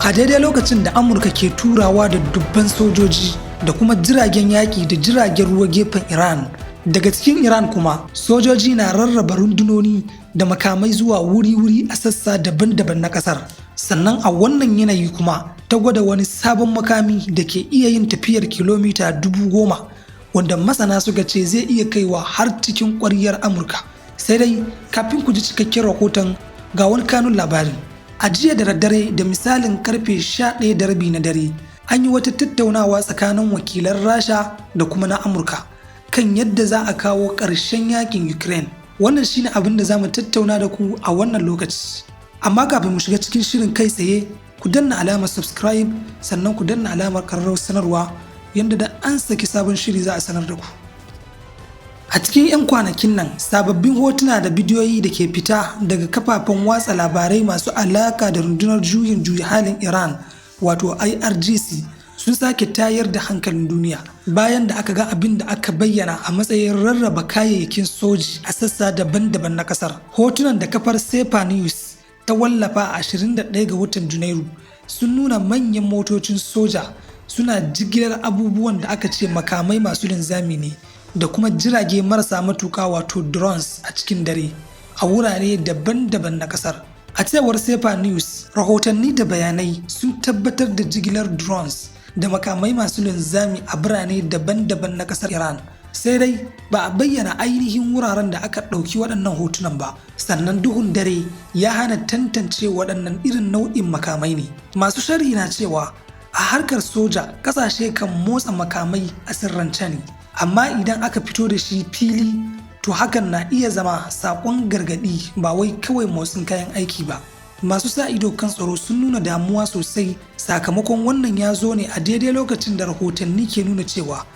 A daidai lokacin da Amurka ke turawa da dubban sojoji da kuma jiragen yaƙi da jiragen ruwa gefen Iran. Daga cikin Iran kuma, sojoji na rarraba rundunoni da makamai zuwa wuri-wuri a sassa daban-daban na ƙasar. Sannan a wannan yanayi kuma ta gwada wani sabon makami da ke iya yin tafiyar kilomita 10,000, wanda masana suka ce zai iya kaiwa har cikin ƙwaryar Amurka. Sai dai kafin ku ji cikakken rahoton ga wani kanun labarin. A jiya da daddare da misalin karfe 11:30 na dare, an yi wata tattaunawa tsakanin wakilan Rasha da kuma na Amurka kan yadda za a kawo ƙarshen yakin Ukraine. Wannan shine abin da za mu tattauna da ku a wannan lokaci. Amma kafin mu shiga cikin shirin kai tsaye, ku danna alamar subscribe sannan ku danna alamar ƙararrawar sanarwa yadda da an saki sabon shiri za a sanar da ku. A cikin 'yan kwanakin nan, sababbin hotuna da bidiyoyi da ke fita daga kafafen watsa labarai masu alaka da rundunar juyin juya halin Iran wato IRGC sun sake tayar da hankalin duniya bayan da aka ga abin da aka bayyana a matsayin rarraba kayayyakin soji a sassa daban-daban na kasar. Hotunan da kafar Sepa News ta wallafa a 21 ga watan Janairu sun nuna manyan motocin soja suna jigilar abubuwan da aka ce makamai masu linzami ne da kuma jirage marasa matuka wato drones a cikin dare a wurare daban-daban na kasar. A cewar Sepa News, rahotanni da bayanai sun tabbatar da jigilar drones da makamai masu linzami a birane daban-daban na kasar Iran. Sai dai ba a bayyana ainihin wuraren da aka ɗauki waɗannan hotunan ba, sannan duhun dare ya hana tantance waɗannan irin nau'in makamai ne. Masu sharhi na cewa a harkar soja ƙasashe kan motsa makamai a sirrance ne, amma idan aka fito da shi fili to hakan na iya zama saƙon gargaɗi ba wai kawai motsin kayan aiki ba. Masu sa ido kan tsaro sun nuna damuwa sosai sakamakon wannan ya zo ne a daidai lokacin da rahotanni ke nuna cewa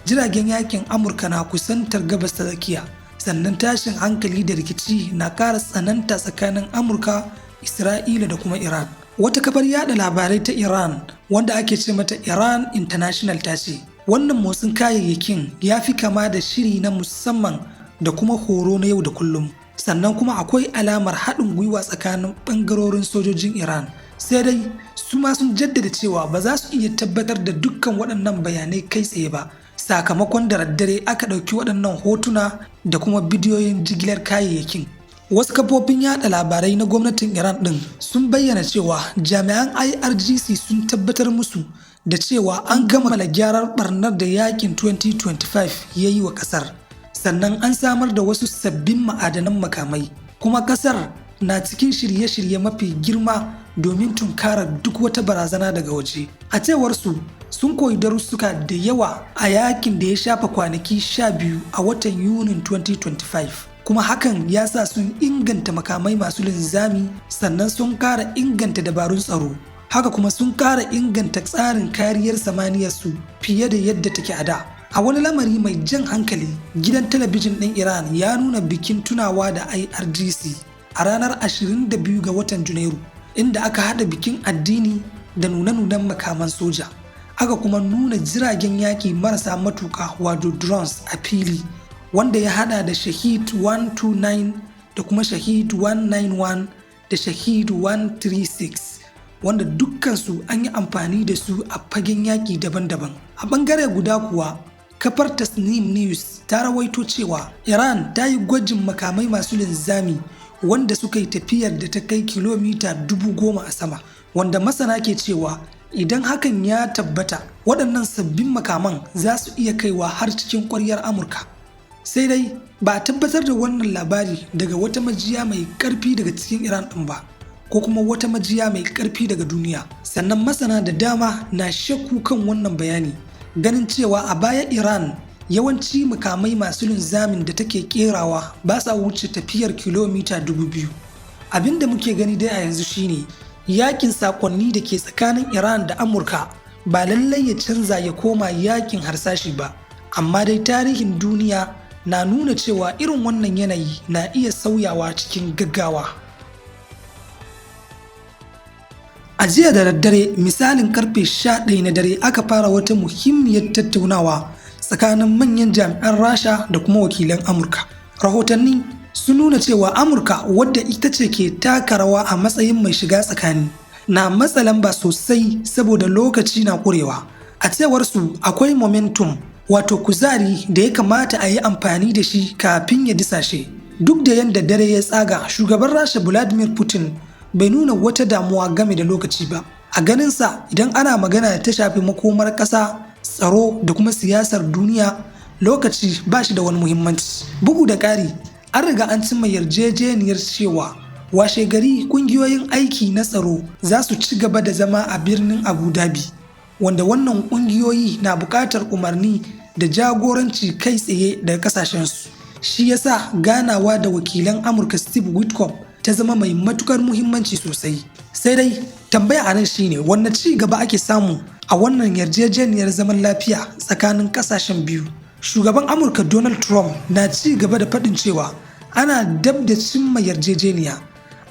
jiragen yakin Amurka na kusantar gabas ta tsakiya, sannan tashin hankali da rikici na ƙara tsananta tsakanin Amurka, Isra'ila da kuma Iran. Wata kafar yada labarai ta Iran wanda ake ce mata Iran International ta ce wannan motsin kayayyakin ya fi kama da shiri na musamman da kuma horo na yau da kullum, sannan kuma akwai alamar haɗin gwiwa tsakanin ɓangarorin sojojin Iran. Sai dai su ma sun jaddada cewa ba za su iya tabbatar da dukkan waɗannan bayanai kai tsaye ba, sakamakon da daddare aka ɗauki waɗannan hotuna da kuma bidiyoyin jigilar kayayyakin. Wasu kafofin yada labarai na gwamnatin Iran ɗin sun bayyana cewa jami'an IRGC sun tabbatar musu da cewa an kammala gyarar barnar da yakin 2025 ya yi wa ƙasar, sannan an samar da wasu sabbin ma'adanan makamai, kuma ƙasar na cikin shirye-shirye mafi girma domin tunkarar duk wata barazana daga waje. A cewar su, sun koyi darussuka da yawa a yakin da ya shafa kwanaki 12 a watan Yunin 2025. Kuma hakan ya sa sun inganta makamai masu linzami, sannan sun ƙara inganta dabarun tsaro. Haka kuma sun ƙara inganta tsarin kariyar samaniyarsu fiye da yadda take a da. A wani lamari mai jan hankali, gidan talabijin ɗin Iran ya nuna bikin tunawa da IRGC a ranar 22 ga watan Janairu, inda aka haɗa bikin addini da nune-nunen makaman soja. Aka kuma nuna jiragen yaƙi marasa matuƙa wato drones a fili, wanda ya hada da Shahid 129 da kuma Shahid 191 da Shahid 136, wanda dukkansu an yi amfani da su a fagen yaƙi daban-daban. A ɓangare guda kuwa, kafar Tasnim News ta rawaito cewa Iran ta yi gwajin makamai masu linzami wanda suka yi tafiyar da ta kai kilomita 10,000 a sama, wanda masana ke cewa idan hakan ya tabbata waɗannan sabbin makaman za su iya kaiwa har cikin ƙwaryar Amurka. Sai dai ba a tabbatar da wannan labari daga wata majiya mai ƙarfi daga cikin Iran ɗin ba, ko kuma wata majiya mai ƙarfi daga duniya. Sannan masana da dama na shakku kan wannan bayani, ganin cewa a baya Iran yawanci makamai masu linzamin da take kerawa ba sa wuce tafiyar kilomita 2,000. Abin da muke gani dai a yanzu shine yakin sakonni da ke tsakanin Iran da Amurka ba lallai ya canza ya koma yakin harsashi ba, amma dai tarihin duniya na nuna cewa irin wannan yanayi na iya sauyawa cikin gaggawa. A jiya da daddare misalin karfe 11 na dare aka fara wata muhimmiyar tattaunawa tsakanin manyan jami'an Rasha da kuma wakilan Amurka. Rahotanni sun nuna cewa Amurka, wadda ita ce ke taka rawa a matsayin mai shiga tsakani, na matsa lamba sosai saboda lokaci na ƙurewa. A cewarsu akwai momentum, wato kuzari da ya kamata a yi amfani da shi kafin ya disashe. Duk da yadda dare ya tsaga, shugaban Rasha Vladimir Putin bai nuna wata damuwa game da lokaci ba. A ganinsa, idan ana magana da ta shafi makomar ƙasa, tsaro da kuma siyasar duniya, lokaci ba shi da wani muhimmanci. Bugu da ƙari, an riga an cimma yarjejeniyar cewa washe gari ƙungiyoyin aiki na tsaro za su ci gaba da zama a birnin Abu Dhabi, wanda wannan ƙungiyoyi na buƙatar umarni da jagoranci kai tsaye daga ƙasashensu. Shi yasa ganawa da wakilan Amurka Steve Witkoff ta zama mai matukar muhimmanci sosai. Sai dai tambaya a nan shine wanne ci gaba ake samu a wannan yarjejeniyar zaman lafiya tsakanin ƙasashen biyu. Shugaban Amurka Donald Trump na ci gaba da faɗin cewa ana dab da cimma yarjejeniya,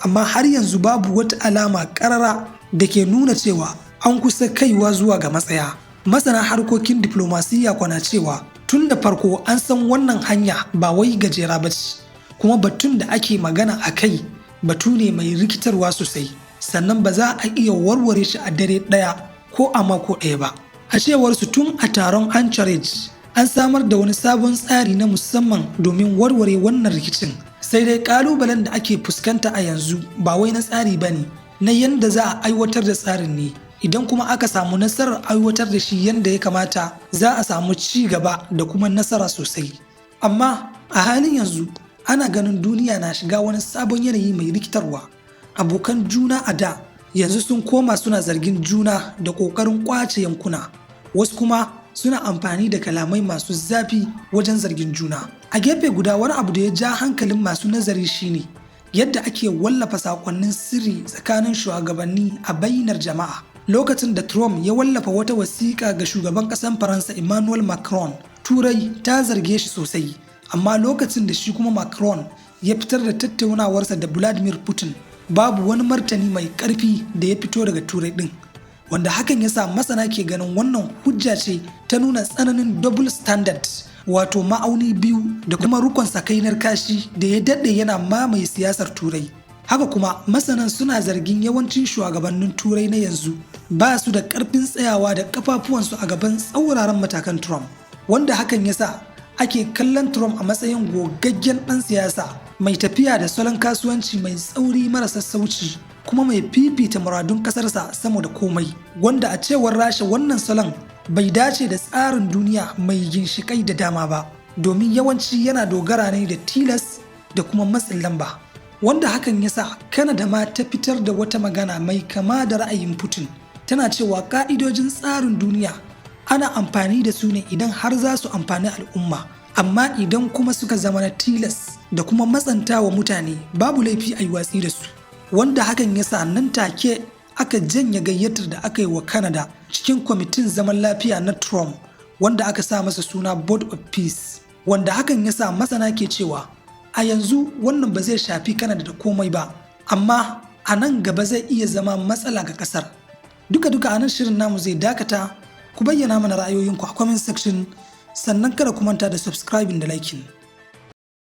amma har yanzu babu wata alama ƙarara da ke nuna cewa an kusa kaiwa zuwa ga matsaya. Masana harkokin diflomasiyya kwana cewa tun da farko an san wannan hanya ba wai gajera ba ce, kuma batun da ake magana a kai batu ne mai rikitarwa sosai, sannan ba za a iya warware shi a dare ɗaya ko a mako ɗaya ba. A cewar su tun a taron Anchorage an samar da wani sabon tsari na musamman domin warware wannan rikicin. Sai dai ƙalubalen da ake fuskanta a yanzu ba wai na tsari ba ne, na yadda za a aiwatar da tsarin ne. Idan kuma aka samu nasarar aiwatar da shi yadda ya kamata, za a samu ci gaba da kuma nasara sosai. Amma a halin yanzu ana ganin duniya na shiga wani sabon yanayi mai rikitarwa. Abokan juna a da yanzu sun koma suna zargin juna da ƙoƙarin ƙwace yankuna, wasu kuma suna amfani da kalamai masu zafi wajen zargin juna. A gefe guda, wani abu da ya ja hankalin masu nazari shine yadda ake wallafa sakonnin sirri tsakanin shugabanni a bainar jama'a. Lokacin da Trump ya wallafa wata wasiƙa ga shugaban ƙasar Faransa Emmanuel Macron, Turai ta zarge shi sosai, amma lokacin da shi kuma Macron ya fitar da tattaunawarsa da Vladimir Putin, babu wani martani mai ƙarfi da ya fito daga Turai ɗin, wanda hakan ya sa masana ke ganin wannan hujja ce ta nuna tsananin double standard, wato ma'auni biyu da kuma rukun sakainar kashi da ya daɗe yana mamaye siyasar Turai. Haka kuma masanan suna zargin yawancin shugabannin Turai na yanzu ba su da ƙarfin tsayawa da ƙafafuwansu a gaban tsauraran matakan Trump, wanda hakan ya sa ake kallon Trump a matsayin gogaggen ɗan siyasa mai tafiya da salon kasuwanci mai tsauri mara sassauci, kuma mai fifita muradun ƙasarsa sama da komai, wanda a cewar Rasha wannan salon bai dace da tsarin duniya mai ginshiƙai da dama ba, domin yawanci yana dogara ne da tilas da kuma matsin lamba, wanda hakan ya sa Canada ma ta fitar da wata magana mai kama da ra'ayin Putin, tana cewa ƙa'idojin tsarin duniya ana amfani da su ne idan har za su amfani al'umma, amma idan kuma suka zama na tilas da kuma matsanta wa mutane, babu laifi a yi watsi da su, wanda hakan ya sa nan take aka janye gayyatar da aka yi wa Canada cikin kwamitin zaman lafiya na Trump, wanda aka sa masa suna Board of Peace, wanda hakan ya sa masana ke cewa a yanzu wannan ba zai shafi Canada da komai ba, amma a nan gaba zai iya zama matsala ga kasar. Duka a nan shirin namu zai dakata. Ku bayyana mana ra'ayoyinku a comment section, sannan kada ku manta da subscribing da liking.